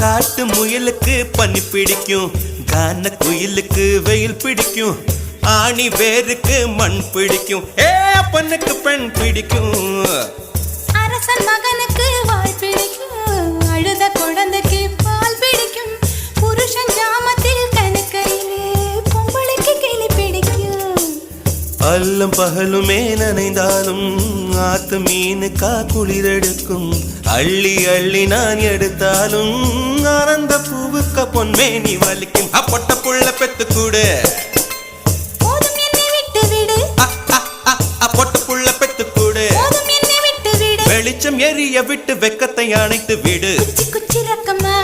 காட்டு முயலுக்கு பனி பிடிக்கும், கான குயிலுக்கு வெயில் பிடிக்கும், ஆணி வேருக்கு மண் பிடிக்கும், அப்பனுக்கு பெண் பிடிக்கும். அரசன் மகனுக்கு வாய் பிடிக்கும், அழுத குழந்தைக்கு பால் பிடிக்கும், புருஷன் ஜாமத்தில் கணக்கையிலே பொம்பளைக்கு கிளி பிடிக்கும். அல்லும் பகலுமே நனைந்தாலும் ஆத்து மீனுக்கா குளிரெடுக்கும், அள்ளி அள்ளி நான் எடுத்தாலும் ஆனந்த பூவுக்க பொன்மேனி வலிக்கும். அப்பொட்ட புள்ள பெத்து கூடு, போதும் என்னை விட்டு விடு, பொட்ட புள்ள பெத்து கூடு, போதும் என்னை விட்டு விடு, வெளிச்சம் எரிய விட்டு வெக்கத்தை அணைத்து விடு. குச்சி குச்சி ரக்கமா